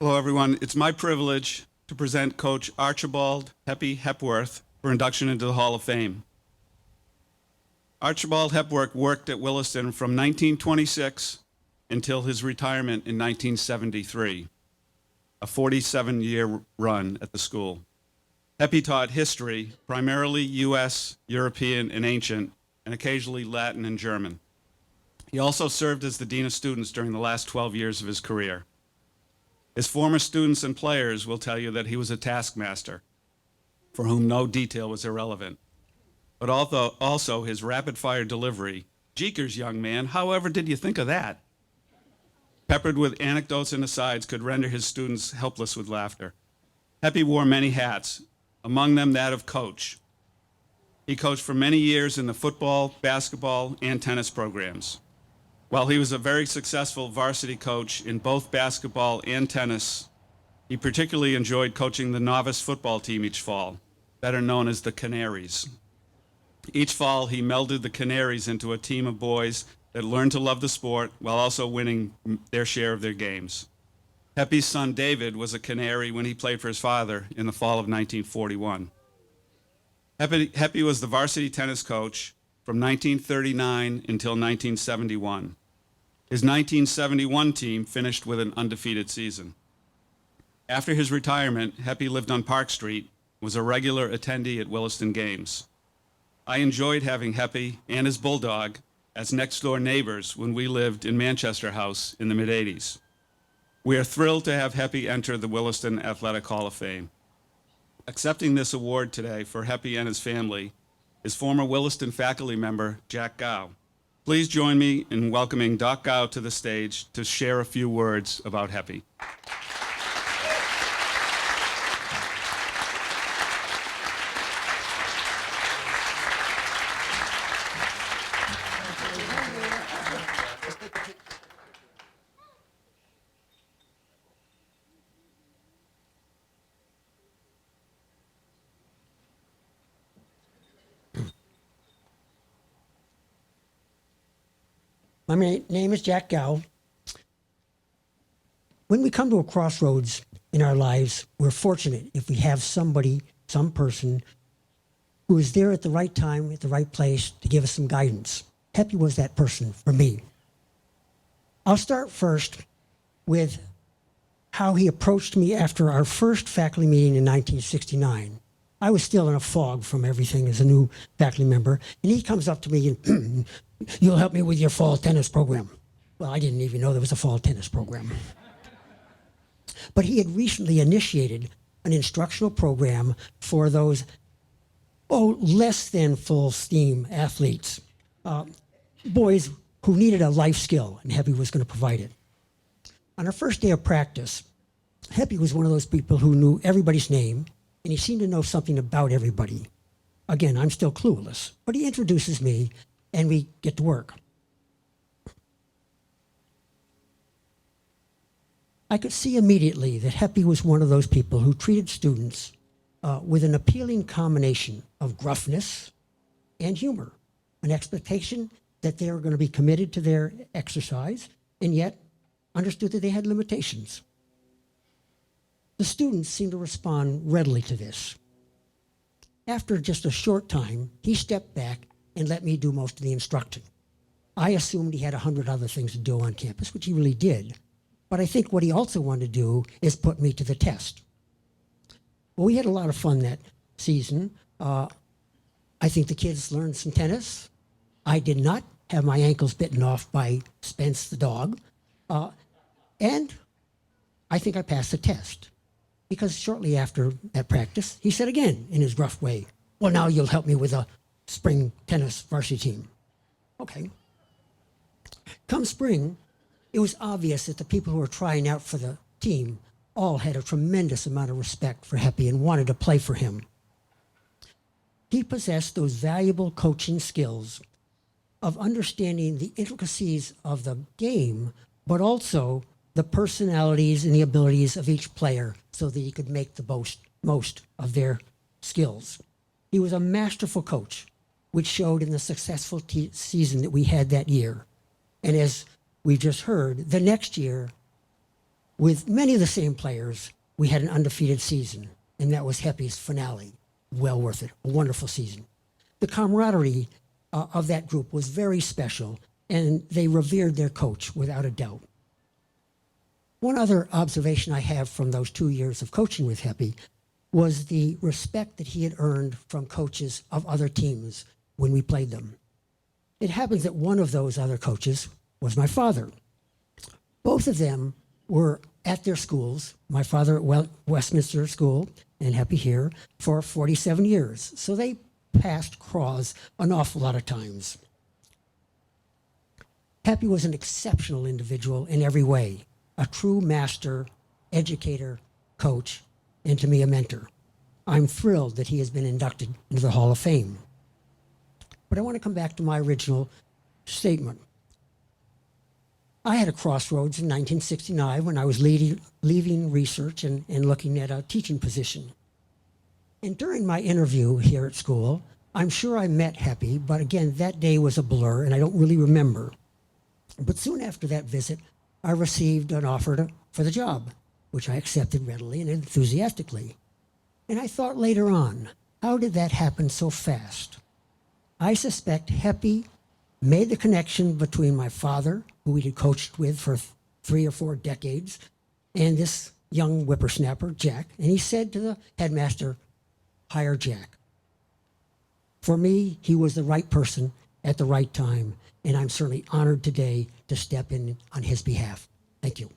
Hello, everyone. It's my privilege to present Coach Archibald Heppie Hepworth for induction into the Hall of Fame. Archibald Hepworth worked at Williston from 1926 until his retirement in 1973, a 47-year run at the school. Heppie taught history, primarily U.S., European, and ancient, and occasionally Latin and German. He also served as the Dean of Students during the last 12 years of his career. His former students and players will tell you that he was a taskmaster for whom no detail was irrelevant. But also his rapid-fire delivery, "Jeekers, young man, however did you think of that?" peppered with anecdotes and asides, could render his students helpless with laughter. Heppie wore many hats, among them that of coach. He coached for many years in the football, basketball, and tennis programs. While he was a very successful varsity coach in both basketball and tennis, he particularly enjoyed coaching the novice football team each fall, better known as the Canaries. Each fall, he melded the Canaries into a team of boys that learned to love the sport while also winning their share of their games. Heppie's son, David, was a Canary when he played for his father in the fall of 1941. Heppie was the varsity tennis coach from 1939 until 1971. His 1971 team finished with an undefeated season. After his retirement, Heppie lived on Park Street, was a regular attendee at Williston games. I enjoyed having Heppie and his bulldog as next-door neighbors when we lived in Manchester House in the mid-'80s. We are thrilled to have Heppie enter the Williston Athletic Hall of Fame. Accepting this award today for Heppie and his family is former Williston faculty member Jack Gow. Please join me in welcoming Doc Gow to the stage to share a few words about Heppie. My name is Jack Gow. When we come to a crossroads in our lives, we're fortunate if we have somebody, some person, who is there at the right time, at the right place to give us some guidance. Heppie was that person for me. I'll start first with how he approached me after our first faculty meeting in 1969. I was still in a fog from everything as a new faculty member, and he comes up to me and, "You'll help me with your fall tennis program." Well, I didn't even know there was a fall tennis program. But he had recently initiated an instructional program for those, less than full steam athletes, boys who needed a life skill, and Heppie was going to provide it. On our first day of practice, Heppie was one of those people who knew everybody's name, and he seemed to know something about everybody. Again, I'm still clueless, but he introduces me, and we get to work. I could see immediately that Heppie was one of those people who treated students with an appealing combination of gruffness and humor, an expectation that they were going to be committed to their exercise, and yet understood that they had limitations. The students seemed to respond readily to this. After just a short time, he stepped back and let me do most of the instructing. I assumed he had 100 other things to do on campus, which he really did. But I think what he also wanted to do is put me to the test. Well, we had a lot of fun that season. I think the kids learned some tennis. I did not have my ankles bitten off by Spence the dog. And I think I passed the test. Because shortly after that practice, he said again in his gruff way, "Well, now you'll help me with a spring tennis varsity team." Okay. Come spring, it was obvious that the people who were trying out for the team all had a tremendous amount of respect for Heppie and wanted to play for him. He possessed those valuable coaching skills of understanding the intricacies of the game, but also the personalities and the abilities of each player so that he could make the most of their skills. He was a masterful coach, which showed in the successful season that we had that year. And as we've just heard, the next year, With many of the same players, we had an undefeated season, and that was Heppie's finale. Well worth it, a wonderful season. The camaraderie of that group was very special, and they revered their coach without a doubt. One other observation I have from those 2 years of coaching with Heppie was the respect that he had earned from coaches of other teams when we played them. It happens that one of those other coaches was my father. Both of them were at their schools, my father at Westminster School and Heppie here, for 47 years. So they passed Craws an awful lot of times. Heppie was an exceptional individual in every way, a true master, educator, coach, and to me a mentor. I'm thrilled that he has been inducted into the Hall of Fame. But I want to come back to my original statement. I had a crossroads in 1969 when I was leaving research and looking at a teaching position. And during my interview here at school, I'm sure I met Heppie, but again, that day was a blur and I don't really remember. But soon after that visit, I received an offer for the job, which I accepted readily and enthusiastically. And I thought later on, how did that happen so fast? I suspect Heppie made the connection between my father, who we had coached with for 3 or 4 decades, and this young whippersnapper, Jack. And he said to the headmaster, hire Jack. For me, he was the right person at the right time, and I'm certainly honored today to step in on his behalf. Thank you.